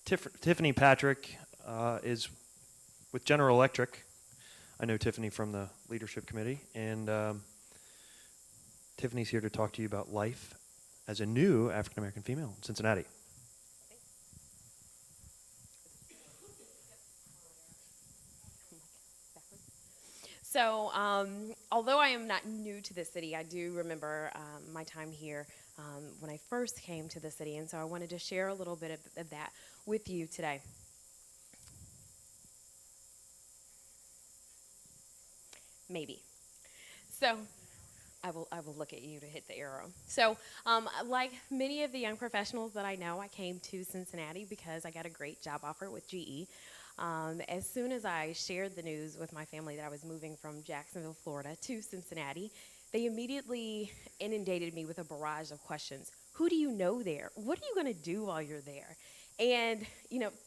Tiffany Patrick is with General Electric. I know Tiffany from the leadership committee, and Tiffany's here to talk to you about life as a new African American female in Cincinnati. So, although I am not new to the city, I do remember my time here when I first came to the city, and so I wanted to share a little bit of that with you today. Maybe. So, I will look at you to hit the arrow. So, like many of the young professionals that I know, I came to Cincinnati because I got a great job offer with GE. As soon as I shared the news with my family that I was moving from Jacksonville, Florida to Cincinnati, they immediately inundated me with a barrage of questions. Who do you know there? What are you going to do while you're there? And,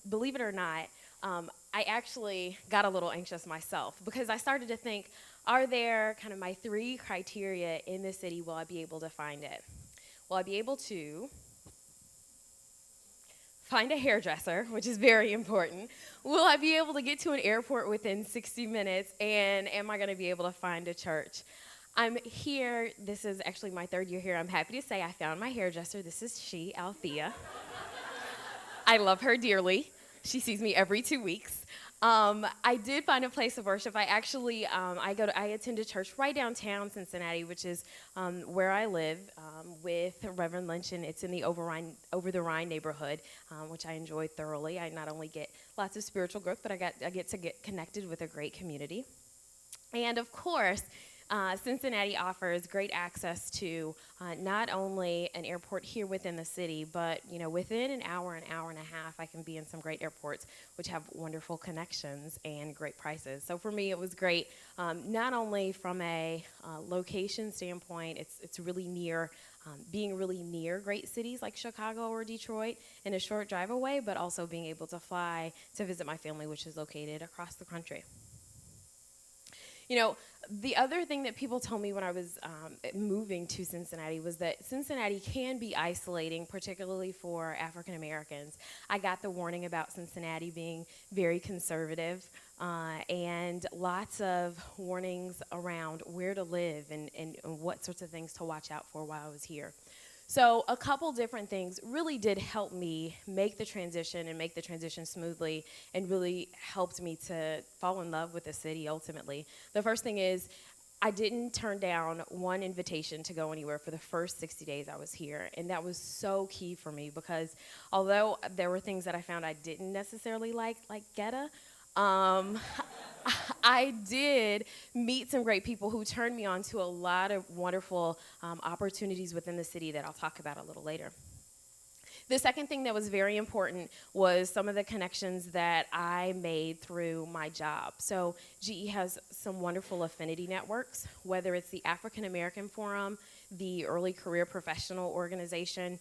believe it or not, I actually got a little anxious myself because I started to think, are there kind of my three criteria in the city? Will I be able to find it? Will I be able to find a hairdresser, which is very important? Will I be able to get to an airport within 60 minutes? And am I going to be able to find a church? I'm here. This is actually my third year here. I'm happy to say I found my hairdresser. This is she, Althea. I love her dearly. She sees me every 2 weeks. I did find a place of worship. I actually, I attend a church right downtown Cincinnati, which is where I live with Reverend Lynch, and it's in the Over the Rhine neighborhood, which I enjoy thoroughly. I not only get lots of spiritual growth, but I get to get connected with a great community. And of course, Cincinnati offers great access to not only an airport here within the city, but within an hour and a half, I can be in some great airports which have wonderful connections and great prices. So for me, it was great, not only from a location standpoint. It's really near, being really near great cities like Chicago or Detroit in a short drive away, but also being able to fly to visit my family, which is located across the country. The other thing that people told me when I was moving to Cincinnati was that Cincinnati can be isolating, particularly for African Americans. I got the warning about Cincinnati being very conservative and lots of warnings around where to live and what sorts of things to watch out for while I was here. So a couple different things really did help me make the transition and make the transition smoothly, and really helped me to fall in love with the city ultimately. The first thing is I didn't turn down one invitation to go anywhere for the first 60 days I was here, and that was so key for me because although there were things that I found I didn't necessarily like Geta, I did meet some great people who turned me on to a lot of wonderful opportunities within the city that I'll talk about a little later. The second thing that was very important was some of the connections that I made through my job. So GE has some wonderful affinity networks, whether it's the African American Forum, the Early Career Professional Organization,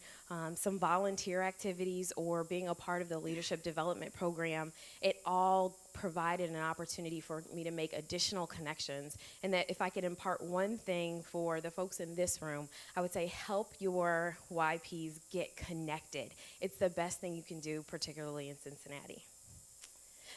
some volunteer activities, or being a part of the Leadership Development Program. It all provided an opportunity for me to make additional connections, and that if I could impart one thing for the folks in this room, I would say help your YPs get connected. It's the best thing you can do, particularly in Cincinnati.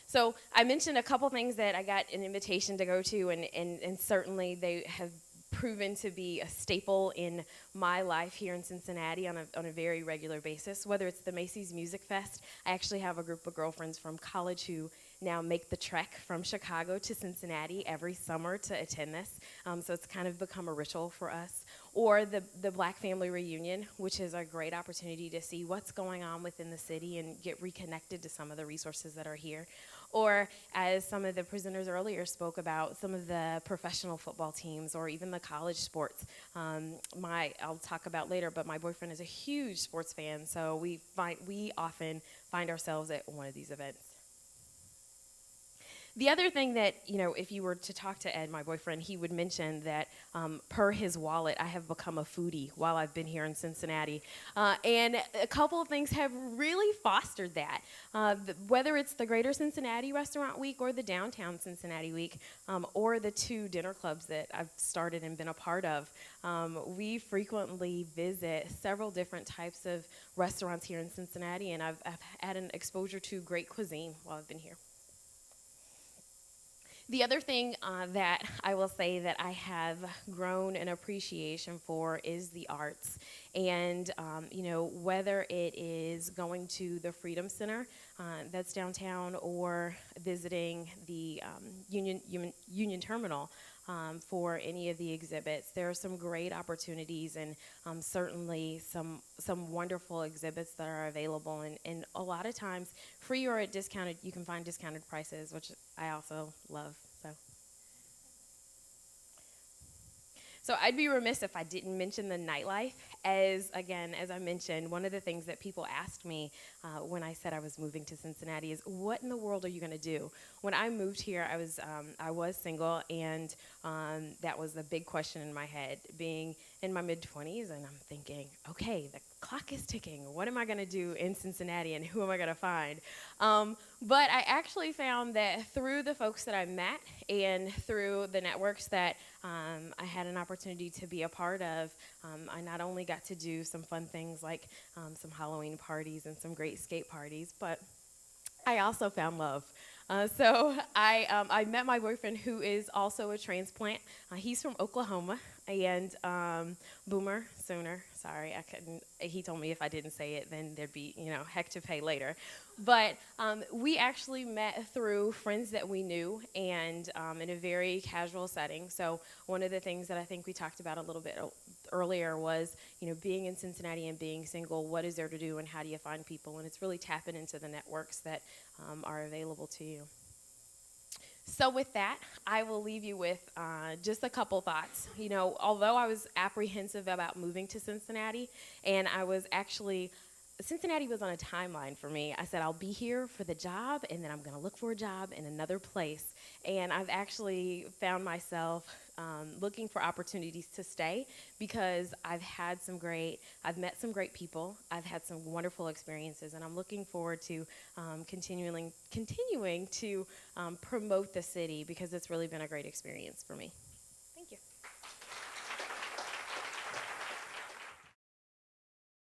So I mentioned a couple things that I got an invitation to go to, and certainly they have proven to be a staple in my life here in Cincinnati on a very regular basis, whether it's the Macy's Music Fest. I actually have a group of girlfriends from college who now make the trek from Chicago to Cincinnati every summer to attend this, so it's kind of become a ritual for us. Or the Black Family Reunion, which is a great opportunity to see what's going on within the city and get reconnected to some of the resources that are here. Or, as some of the presenters earlier spoke about, some of the professional football teams or even the college sports. I'll talk about later, but my boyfriend is a huge sports fan, so we often find ourselves at one of these events. The other thing that, if you were to talk to Ed, my boyfriend, he would mention that per his wallet, I have become a foodie while I've been here in Cincinnati. And a couple of things have really fostered that. Whether it's the Greater Cincinnati Restaurant Week or the Downtown Cincinnati Week, or the 2 dinner clubs that I've started and been a part of, we frequently visit several different types of restaurants here in Cincinnati, and I've had an exposure to great cuisine while I've been here. The other thing that I will say that I have grown an appreciation for is the arts. And, whether it is going to the Freedom Center that's downtown or visiting the Union Terminal for any of the exhibits, there are some great opportunities and certainly some wonderful exhibits that are available. And a lot of times, free or at discounted, you can find discounted prices, which I also love. So I'd be remiss if I didn't mention the nightlife. As I mentioned, one of the things that people asked me when I said I was moving to Cincinnati is, what in the world are you going to do? When I moved here, I was single, and that was a big question in my head, being in my mid-20s, and I'm thinking, okay, the clock is ticking. What am I going to do in Cincinnati, and who am I going to find? But I actually found that through the folks that I met and through the networks that I had an opportunity to be a part of, I not only got to do some fun things like some Halloween parties and some great skate parties, but I also found love. So I met my boyfriend, who is also a transplant. He's from Oklahoma, and Boomer Sooner. Sorry, I couldn't. He told me if I didn't say it, then there'd be heck to pay later. But we actually met through friends that we knew, and in a very casual setting. So one of the things that I think we talked about a little bit earlier was, being in Cincinnati and being single, what is there to do and how do you find people? And it's really tapping into the networks that are available to you. So with that, I will leave you with just a couple thoughts. Although I was apprehensive about moving to Cincinnati, and Cincinnati was on a timeline for me. I said, I'll be here for the job, and then I'm going to look for a job in another place. And I've actually found myself looking for opportunities to stay, because I've met some great people, I've had some wonderful experiences, and I'm looking forward to continuing to promote the city, because it's really been a great experience for me.